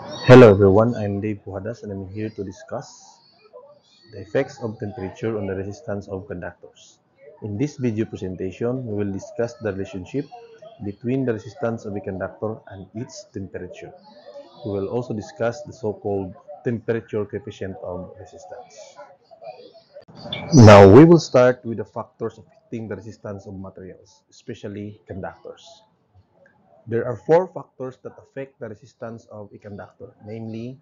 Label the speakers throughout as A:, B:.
A: Hello everyone, I'm Dave Pujadas and I'm here to discuss the effects of temperature on the resistance of conductors. In this video presentation, we will discuss the relationship between the resistance of a conductor and its temperature. We will also discuss the so-called temperature coefficient of resistance. Now we will start with the factors affecting the resistance of materials, especially conductors. There are four factors that affect the resistance of a conductor, namely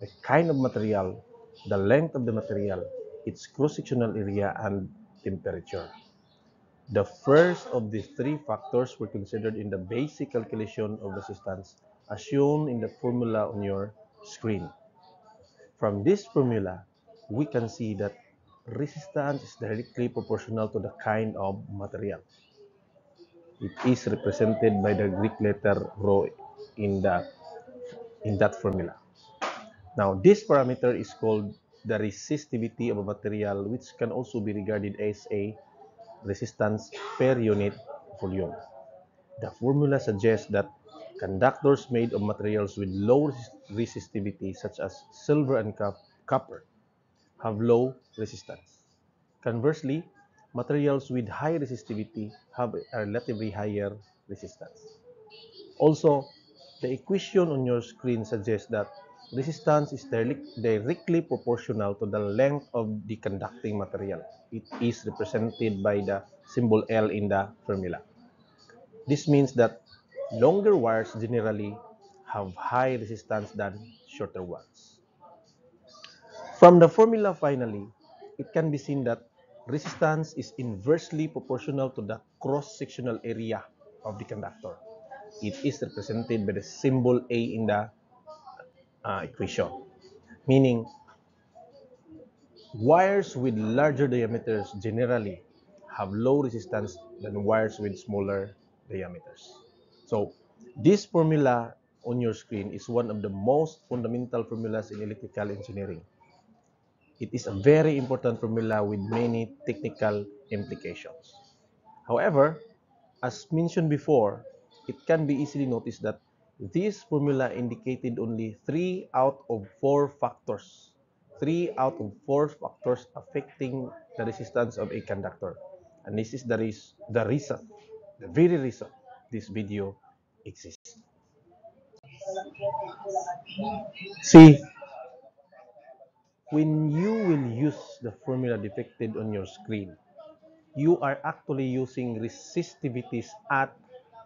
A: the kind of material, the length of the material, its cross-sectional area, and temperature. The first of these three factors were considered in the basic calculation of resistance as shown in the formula on your screen. From this formula, we can see that resistance is directly proportional to the kind of material. It is represented by the Greek letter rho in that formula. Now, this parameter is called the resistivity of a material, which can also be regarded as a resistance per unit volume. The formula suggests that conductors made of materials with low resistivity, such as silver and copper, have low resistance. Conversely, materials with high resistivity have a relatively higher resistance. Also, the equation on your screen suggests that resistance is directly proportional to the length of the conducting material. It is represented by the symbol L in the formula. This means that longer wires generally have high resistance than shorter ones. From the formula finally, it can be seen that resistance is inversely proportional to the cross-sectional area of the conductor. It is represented by the symbol A in the equation, meaning wires with larger diameters generally have low resistance than wires with smaller diameters. So this formula on your screen is one of the most fundamental formulas in electrical engineering. It is a very important formula with many technical implications. However, as mentioned before, it can be easily noticed that this formula indicated only 3 out of 4 factors. 3 out of 4 factors affecting the resistance of a conductor. And this is the reason, the very reason this video exists. See, when you will use the formula depicted on your screen, you are actually using resistivities at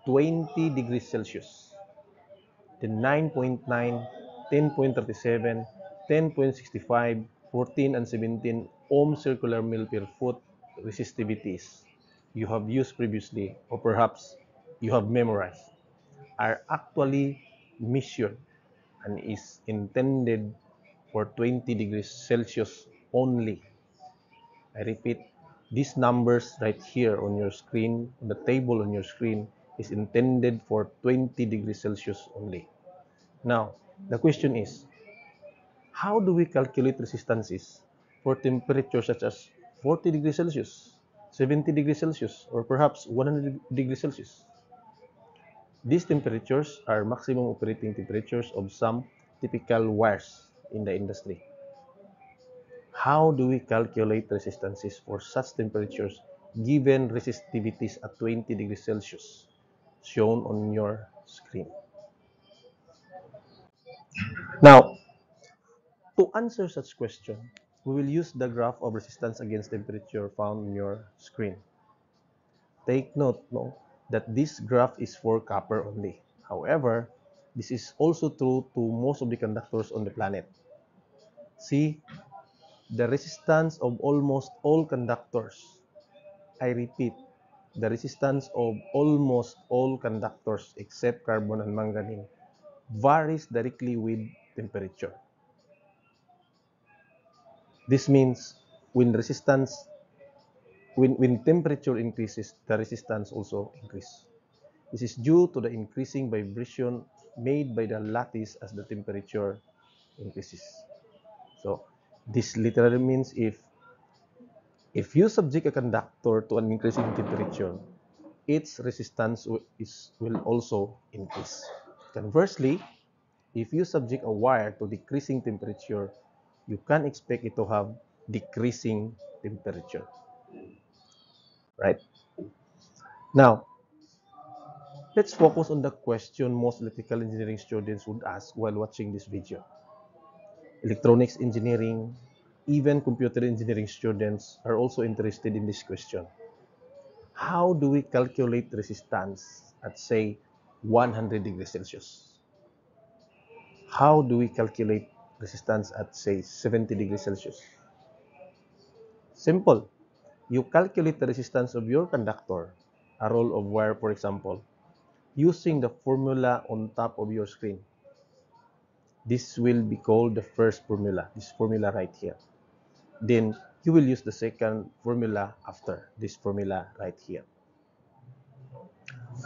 A: 20 degrees Celsius. The 9.9, 10.37, 10.65, 14, and 17 ohm circular mil per foot resistivities you have used previously, or perhaps you have memorized, are actually measured and is intended for 20 degrees Celsius only. I repeat, these numbers right here on your screen, the table on your screen, is intended for 20 degrees Celsius only. Now, the question is, how do we calculate resistances for temperatures such as 40 degrees Celsius, 70 degrees Celsius, or perhaps 100 degrees Celsius? These temperatures are maximum operating temperatures of some typical wires in the industry. How do we calculate resistances for such temperatures given resistivities at 20 degrees Celsius shown on your screen? Now, to answer such question, we will use the graph of resistance against temperature found on your screen. Take note that this graph is for copper only. However, this is also true to most of the conductors on the planet. See, the resistance of almost all conductors, I repeat, the resistance of almost all conductors except carbon and manganese varies directly with temperature. This means when when temperature increases, the resistance also increases. This is due to the increasing vibration made by the lattice as the temperature increases. So this literally means if you subject a conductor to an increasing temperature, its resistance will also increase. Conversely, If you subject a wire to decreasing temperature, you can expect it to have decreasing temperature, right? Now, let's focus on the question most electrical engineering students would ask while watching this video. Electronics engineering, even computer engineering students are also interested in this question. How do we calculate resistance at, say, 100 degrees Celsius? How do we calculate resistance at, say, 70 degrees Celsius? Simple. You calculate the resistance of your conductor, a roll of wire for example, using the formula on top of your screen. This will be called the first formula, this formula right here. Then you will use the second formula after this formula right here.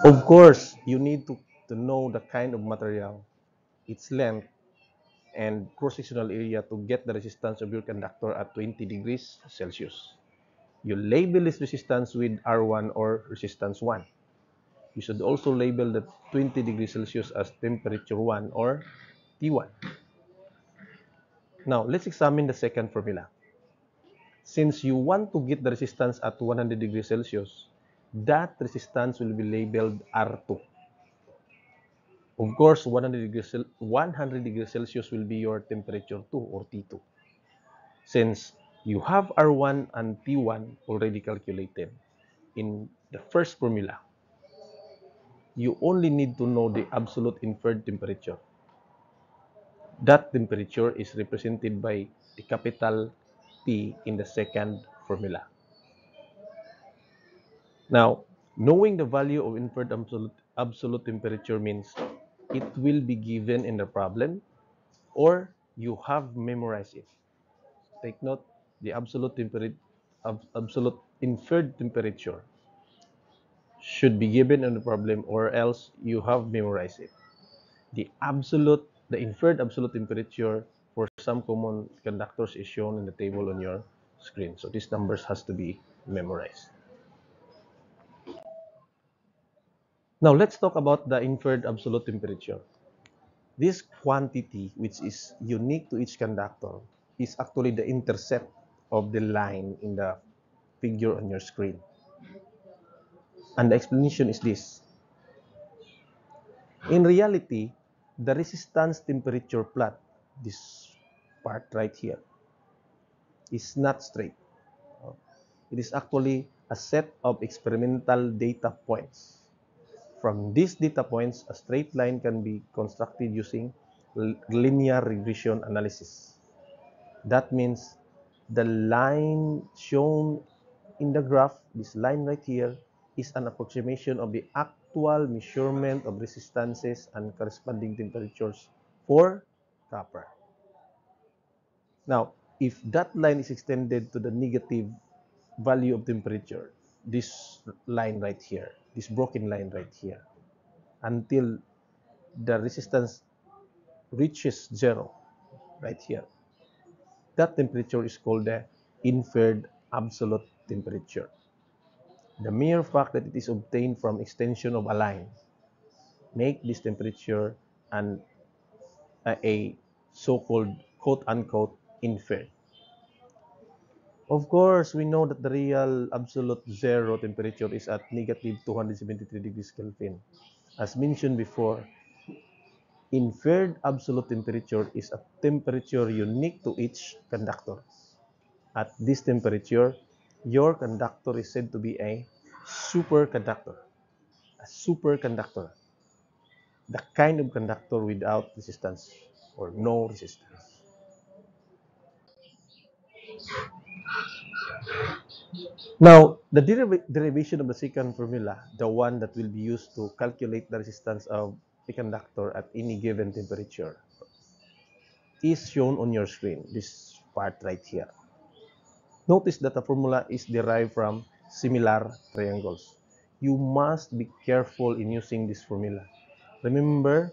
A: Of course, you need to know the kind of material, its length, and cross-sectional area to get the resistance of your conductor at 20 degrees Celsius. You label this resistance with R1 or resistance 1. You should also label the 20 degrees Celsius as temperature 1 or T1. Now, let's examine the second formula. Since you want to get the resistance at 100 degrees Celsius, that resistance will be labeled R2. Of course, 100 degrees Celsius will be your temperature 2 or T2. Since you have R1 and T1 already calculated in the first formula, you only need to know the absolute inferred temperature. That temperature is represented by the capital T in the second formula. Now, knowing the value of inferred absolute temperature means it will be given in the problem or you have memorized it. Take note, the absolute inferred temperature should be given in the problem or else you have memorized it. The inferred absolute temperature for some common conductors is shown in the table on your screen. So these numbers has to be memorized. Now let's talk about the inferred absolute temperature. This quantity, which is unique to each conductor, is actually the intercept of the line in the figure on your screen. And the explanation is this. In reality, the resistance temperature plot, this part right here, is not straight. It is actually a set of experimental data points. From these data points, a straight line can be constructed using linear regression analysis. That means the line shown in the graph, this line right here, is an approximation of the actual measurement of resistances and corresponding temperatures for copper. Now, if that line is extended to the negative value of temperature, this line right here, this broken line right here, until the resistance reaches zero, right here, that temperature is called the inferred absolute temperature. The mere fact that it is obtained from extension of a line make this temperature a so-called quote-unquote inferred. Of course, we know that the real absolute zero temperature is at negative 273 degrees Kelvin. As mentioned before, inferred absolute temperature is a temperature unique to each conductor. At this temperature, your conductor is said to be a superconductor. A superconductor, the kind of conductor without resistance or no resistance. Now, the derivation of the second formula, the one that will be used to calculate the resistance of a conductor at any given temperature, is shown on your screen, this part right here. Notice that the formula is derived from similar triangles. You must be careful in using this formula. Remember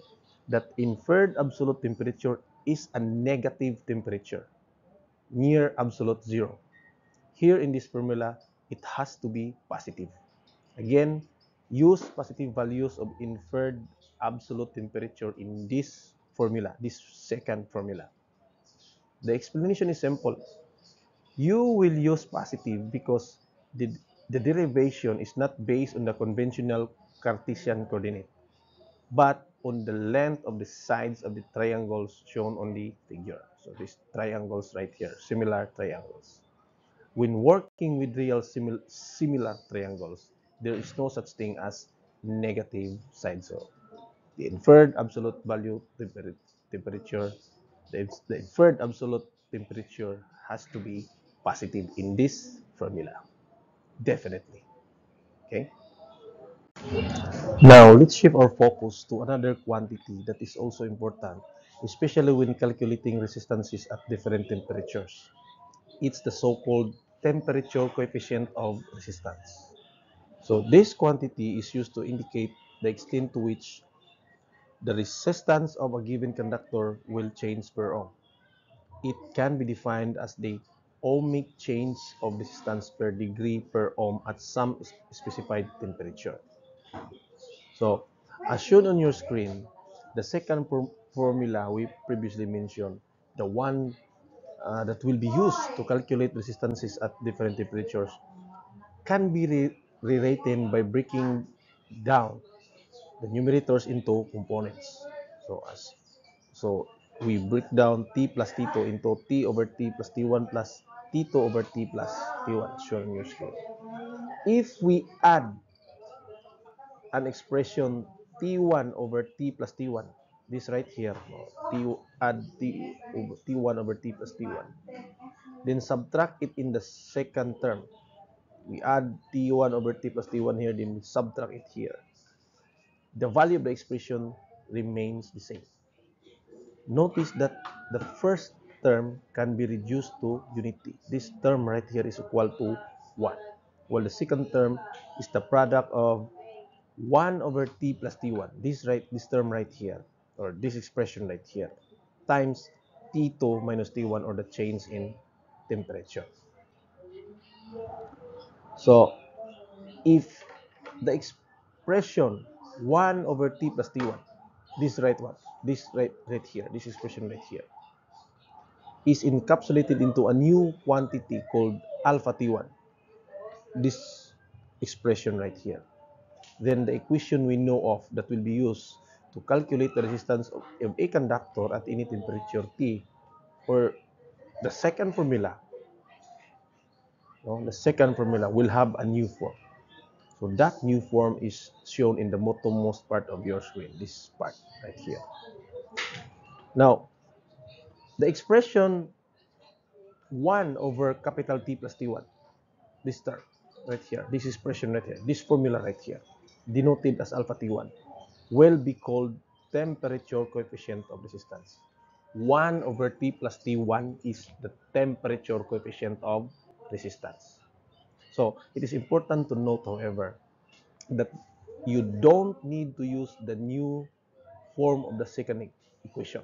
A: that inferred absolute temperature is a negative temperature, near absolute zero. Here in this formula, it has to be positive. Again, use positive values of inferred absolute temperature in this formula, this second formula. The explanation is simple. You will use positive because the, the derivation is not based on the conventional Cartesian coordinate, but on the length of the sides of the triangles shown on the figure. So these triangles right here, similar triangles. When working with real similar triangles, there is no such thing as negative sides. So the inferred absolute value temperature, the inferred absolute temperature has to be positive in this formula. Definitely. Okay. Now, let's shift our focus to another quantity that is also important, especially when calculating resistances at different temperatures. It's the so-called temperature coefficient of resistance. So this quantity is used to indicate the extent to which the resistance of a given conductor will change per ohm. It can be defined as the ohmic change of resistance per degree per ohm at some specified temperature. So, as shown on your screen, the second formula we previously mentioned, the one that will be used to calculate resistances at different temperatures, can be rewritten by breaking down the numerators into components. So we break down T plus T2 into T over T plus T1 plus T2 over T plus T1, shown on your screen. If we add an expression T1 over T plus T1, this right here, add T1 over T plus T1, then subtract it in the second term. We add T1 over T plus T1 here, then we subtract it here. The value of the expression remains the same. Notice that the first term can be reduced to unity. This term right here is equal to 1, while the second term is the product of 1 over T plus T1. This term right here, or this expression right here, times T2 minus T1, or the change in temperature. So, if the expression 1 over T plus T1, this right here, this expression right here, is encapsulated into a new quantity called alpha T1, this expression right here, then the equation we know of that will be used to calculate the resistance of a conductor at any temperature T, or the second formula, the second formula will have a new form. So that new form is shown in the bottommost part of your screen, this part right here. Now, the expression 1 over capital T plus T1, this term right here, this expression right here, this formula right here, denoted as alpha T1, will be called temperature coefficient of resistance. 1 over T plus T1 is the temperature coefficient of resistance. So it is important to note, however, that you don't need to use the new form of the second equation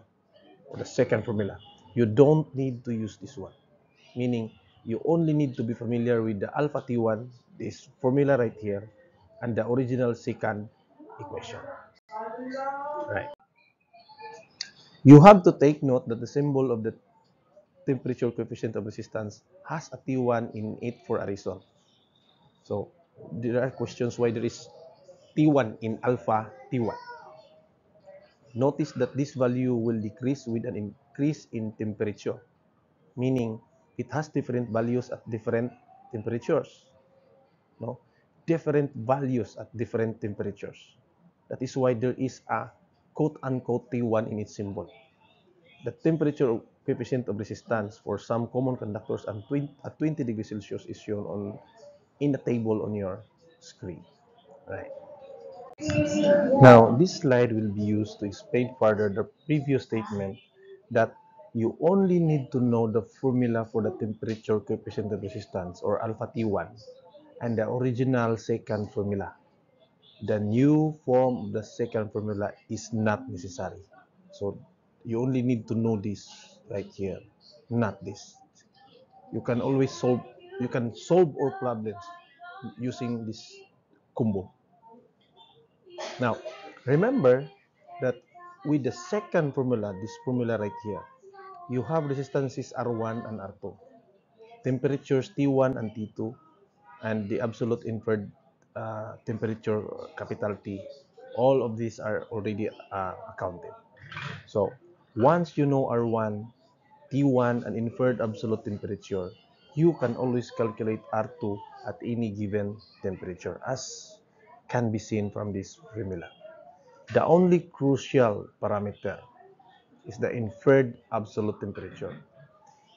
A: or the second formula. You don't need to use this one, meaning you only need to be familiar with the alpha T1, this formula right here, and the original second equation. Right. You have to take note that the symbol of the temperature coefficient of resistance has a T1 in it for a reason. So there are questions why there is T1 in alpha T1. Notice that this value will decrease with an increase in temperature, meaning it has different values at different temperatures. No? Different values at different temperatures. That is why there is a quote-unquote T1 in its symbol. The temperature coefficient of resistance for some common conductors at 20 degrees Celsius is shown in the table on your screen. Right. Now, this slide will be used to explain further the previous statement that you only need to know the formula for the temperature coefficient of resistance, or alpha T1, and the original second formula. The new form of the second formula is not necessary. So you only need to know this right here, not this. You can always solve all problems using this combo. Now, remember that with the second formula, this formula right here, you have resistances R1 and R2, temperatures T1 and T2, and the absolute inferred temperature, capital T. All of these are already accounted. So once you know R1, T1, and inferred absolute temperature, you can always calculate R2 at any given temperature, as can be seen from this formula. The only crucial parameter is the inferred absolute temperature.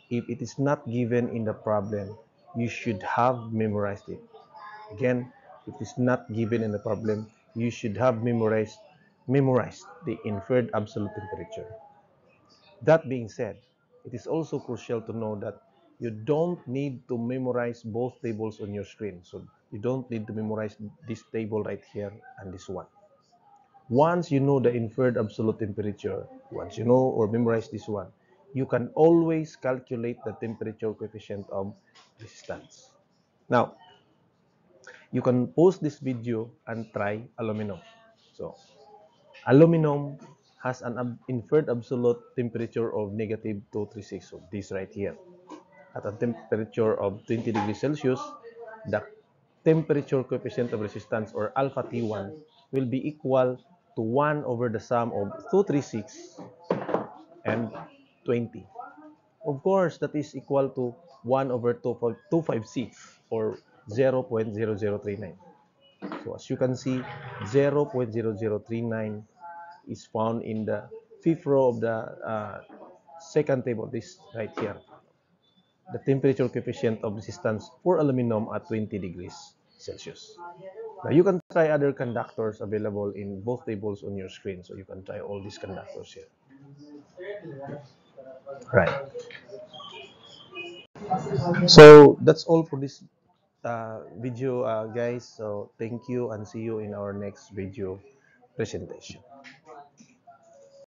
A: If it is not given in the problem, you should have memorized it. Again, if it is not given in the problem, you should have memorized the inferred absolute temperature. That being said, it is also crucial to know that you don't need to memorize both tables on your screen. So you don't need to memorize this table right here and this one. Once you know the inferred absolute temperature, once you know or memorize this one, you can always calculate the temperature coefficient of resistance. Now, you can pause this video and try aluminum. So, aluminum has an inferred absolute temperature of negative 236, so this right here. At a temperature of 20 degrees Celsius, the temperature coefficient of resistance, or alpha T1, will be equal to 1 over the sum of 236 and 20. Of course, that is equal to 1 over 256, or 0.0039. So as you can see, 0.0039 is found in the fifth row of the second table, this right here. The temperature coefficient of resistance for aluminum at 20 degrees Celsius. Now you can try other conductors available in both tables on your screen. So you can try all these conductors here. Right. So that's all for this video, guys. So thank you and see you in our next video presentation.